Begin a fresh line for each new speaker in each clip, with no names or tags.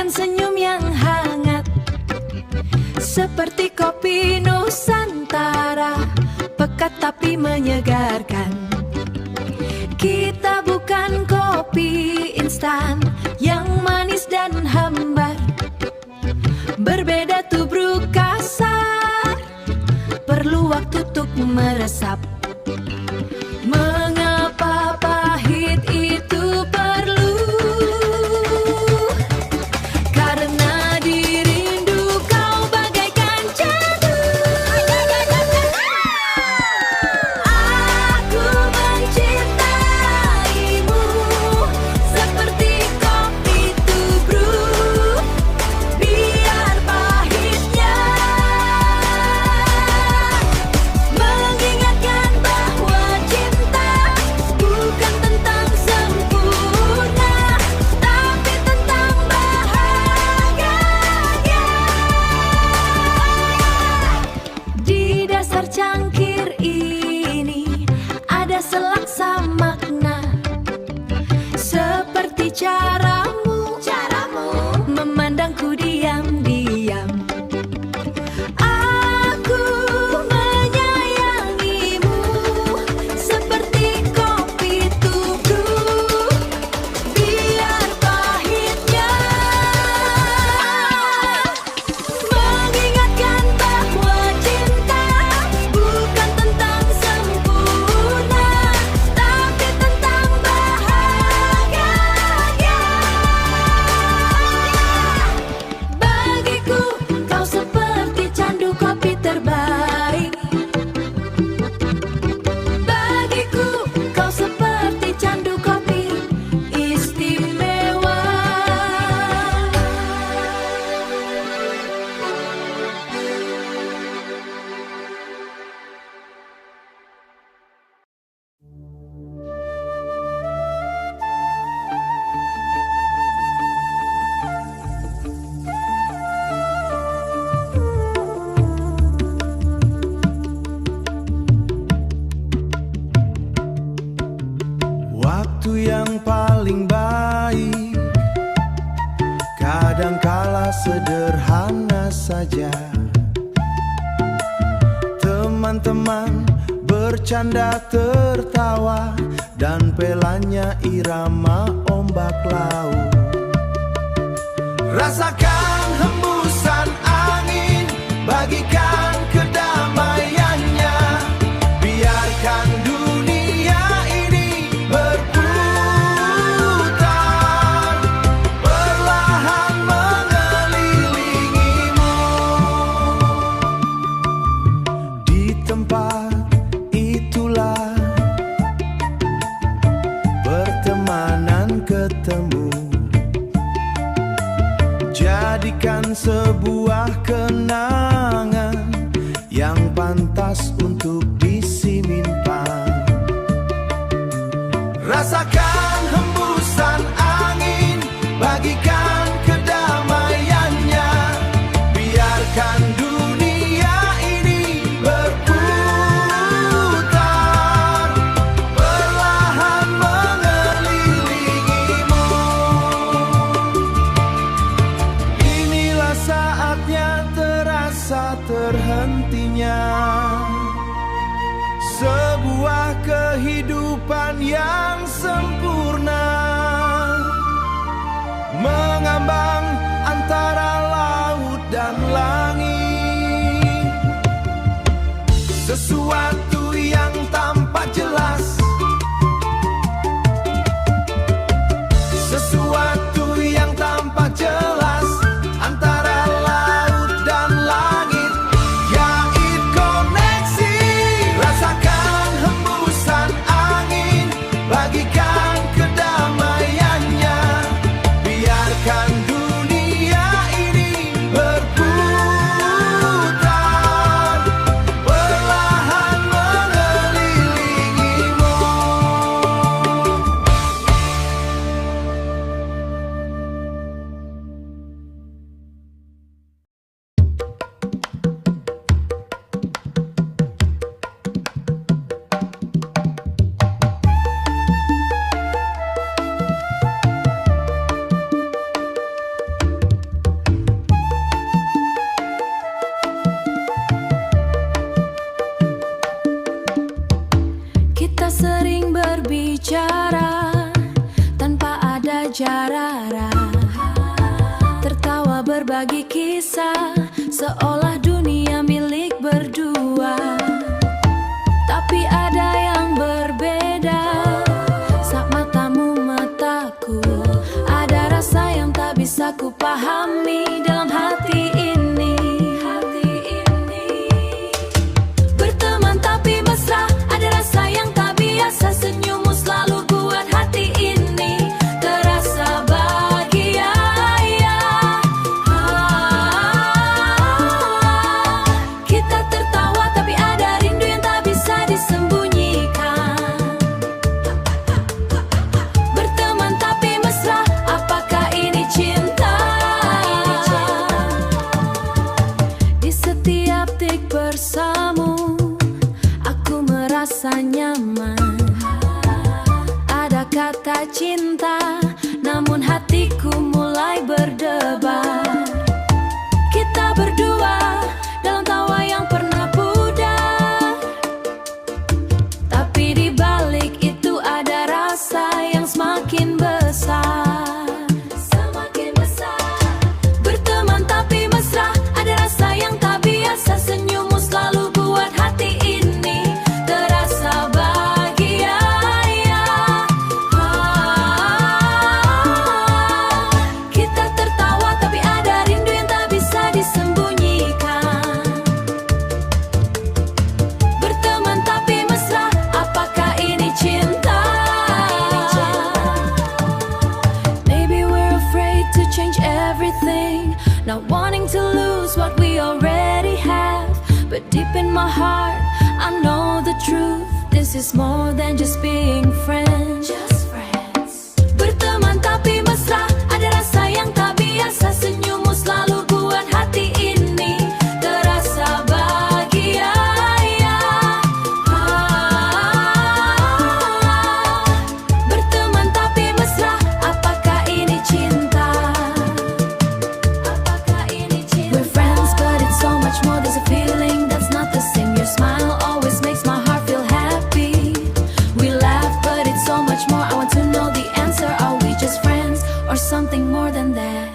dengan senyum yang hangat, seperti kopi Nusantara, pekat tapi menyegarkan. Kita bukan kopi instan yang manis dan hambar, berbeda tubruk kasar, perlu waktu untuk meresap. Mengapa pahit itu perlu? Karena dirindu kau bagaikan candu. Aku mencintaimu seperti kopi tubruk, biar pahitnya mengingatkan bahwa cinta bukan tentang sempurna, tapi tentang bahagia. Di dasar cangkir ini ada selaksa makna, seperti caramu memandangku diam-diam. Aku menyayangimu seperti kopi tubruk, biar pahitnya mengingatkan bahwa cinta bukan tentang sempurna, tapi tentang bahagia. Bagiku kau seperti candu kopi terbaik. Bagiku kau seperti candu kopi istimewa.
Waktu yang paling baik kadangkala sederhana saja. Teman-teman bercanda tertawa dan pelannya irama ombak laut. Rasakan hembusan angin, bagikan kedamaiannya. Biarkan dunia ini berputar, perlahan mengelilingimu. Di tempat itulah pertemanan ketemu. Jadikan sebuah kenangan yang pantas untuk disimpan. Rasakan hembusan angin, bagikan kedamaiannya. Biarkan dunia ini berputar, perlahan mengelilingimu. Inilah saatnya terasa
ada jarara, tertawa berbagi kisah, seolah dunia milik berdua. Tapi ada yang berbeda, saat matamu mataku, ada rasa yang tak bisa ku pahami dalam hati ini. Berteman tapi mesra, ada rasa yang tak biasa, senyummu selalu buat hati ini terasa bahagia. Kita tertawa tapi ada rindu yang tak bisa disembunyikan. Berteman tapi mesra, apakah ini cinta? Di setiap detik bersamamu, aku merasa nyaman. Ada kata cinta, namun hatiku mulai berdebar. Kita berdua dalam tawa yang pernah pudar, tapi di balik itu ada rasa yang semakin besar. Semakin besar. Berteman tapi mesra, ada rasa yang tak biasa, senyummu selalu buat hati ini terasa bahagia. Kita tertawa tapi ada rindu yang tak bisa disembunyikan. Berteman tapi mesra, apakah ini cinta? Maybe we're afraid to change everything, not wanting to lose what we already have. But deep in my heart, I know the truth. This is more than just being friends. Just friends. Berteman tapi mesra, ada rasa yang tak biasa, senyummu selalu buat hati ini terasa bahagia. Berteman tapi mesra, apakah ini cinta? Apakah ini cinta? We're friends but it's so much more. There's a feeling that's not the same. Your smile always makes my heart feel happy. We laugh but it's so much more. I want to know the answer. Are we just friends or something more than that?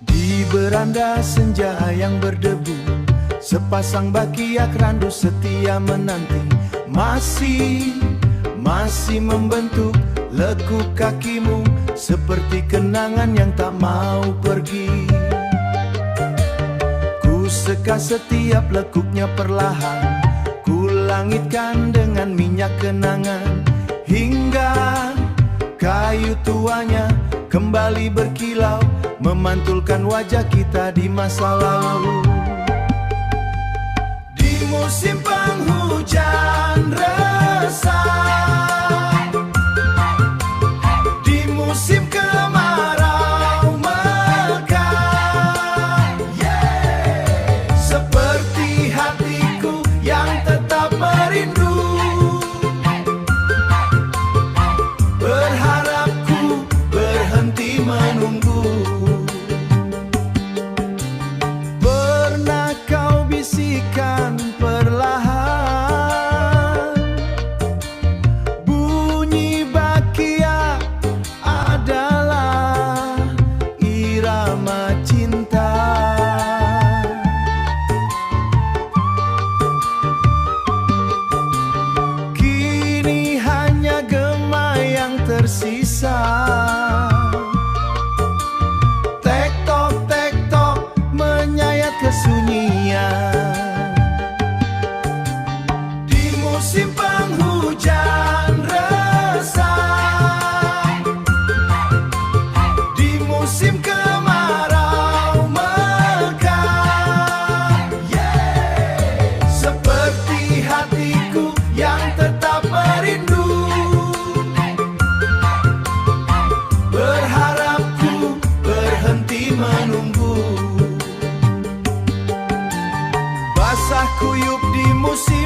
Di beranda senja yang berdebu, sepasang bakiak randu setia menanti. Masih membentuk lekuk kakimu, seperti kenangan yang tak mau pergi. Ku seka setiap lekuknya perlahan, ku langitkan dengan minyak kenangan, hingga kayu tuanya kembali berkilau, memantulkan wajah kita di masa lalu. Di musim penghujan resah, di musim kemarau mekar, seperti hatiku yang tetap merindu, berharapku berhenti menunggu. Pernah kau bisikan perlahan, bunyi bakia adalah irama cinta. Kini hanya gema yang tersisa, tek-tok menyayat kesunyian. Di musim penghujan resah, di musim kemarau mekar, seperti hatiku yang tetap merindu, berharapku berhenti menunggu. Basah kuyup di musim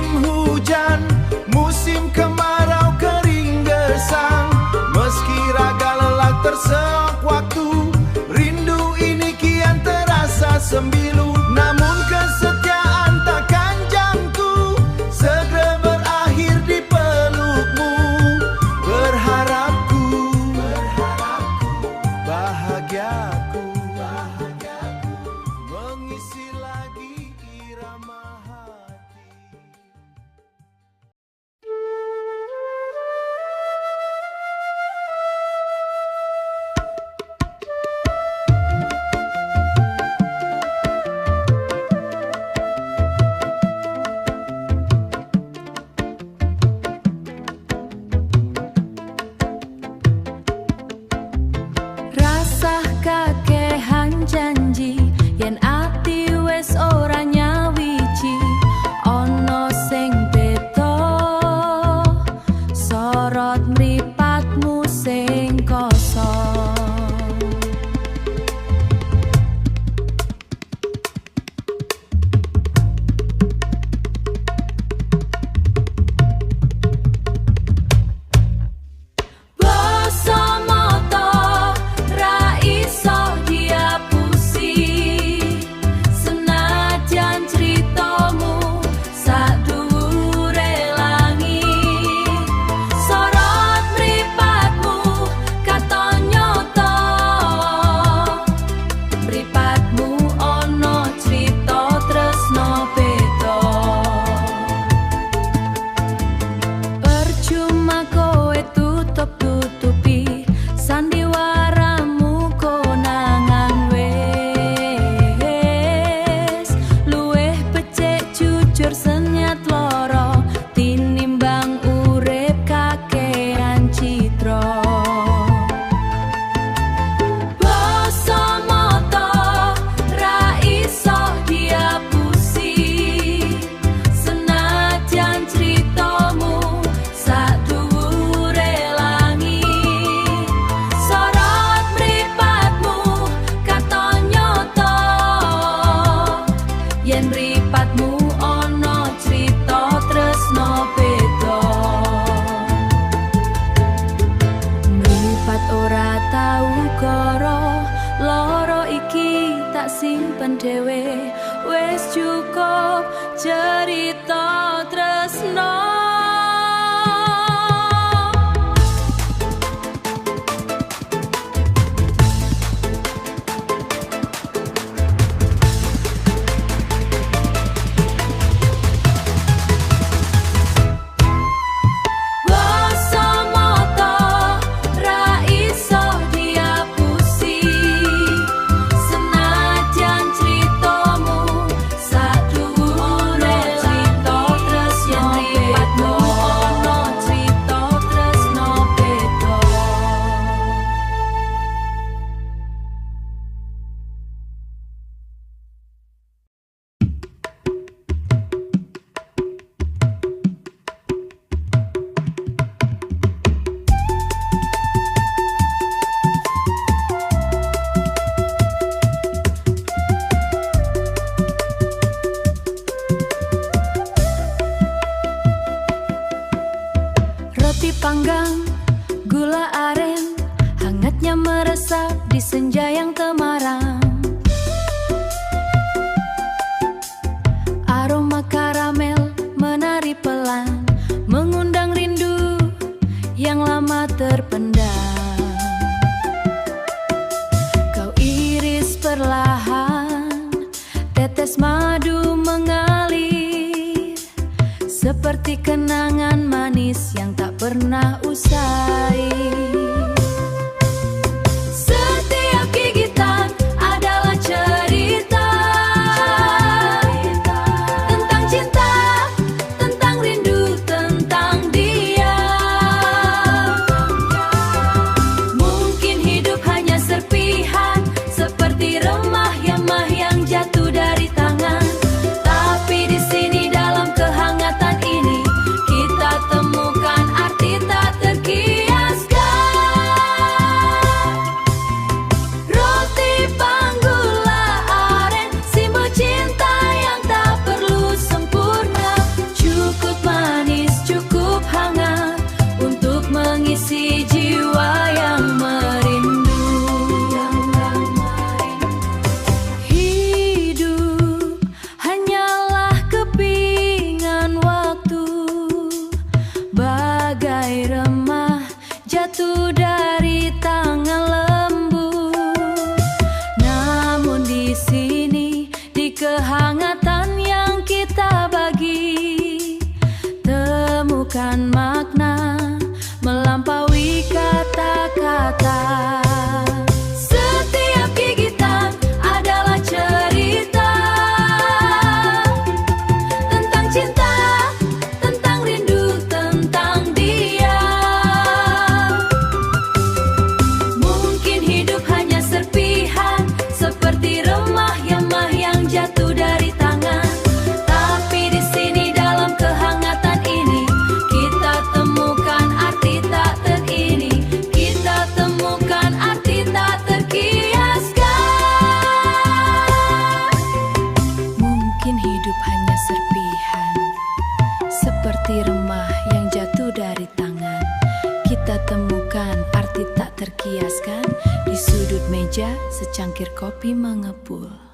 Roti panggang, gula aren, hangatnya meresap di senja yang temaram. Aroma karamel menari pelan, mengundang rindu yang lama terpendam. Kau iris perlahan, tetes madu mengalir, seperti kenangan manis yang tak pernah usai. Setiap gigitan adalah cerita tentang cinta, tentang rindu, tentang dia. Mungkin hidup hanya serpihan, seperti remah-remah yang jatuh dari tangan. Tapi di sini dalam kehangatan ini, kita temukan arti tak terkiaskan. Roti panggula aren, simbol cinta yang tak perlu sempurna. Cukup manis, cukup hangat untuk mengisi jiwa yang merindu. Hidup hanyalah kepingan waktu, bagai remah jatuh dari tangan lembut. Namun di sini, di kehangatan yang kita bagi, temukan makna melampaui kata-kata. Setiap gigitan adalah cerita tentang cinta, tentang rindu, tentang dia. Mungkin hidup hanya serpihan, seperti remah-remah yang jatuh dari tangan. Tapi di sini dalam kehangatan ini, kita temukan arti tak terini. Kita temukan arti tak terkiaskan. Mungkin hidup hanya serpihan, seperti remah yang jatuh dari tangan. Kita temukan arti tak terkiaskan. Di sudut meja secangkir kopi mengepul.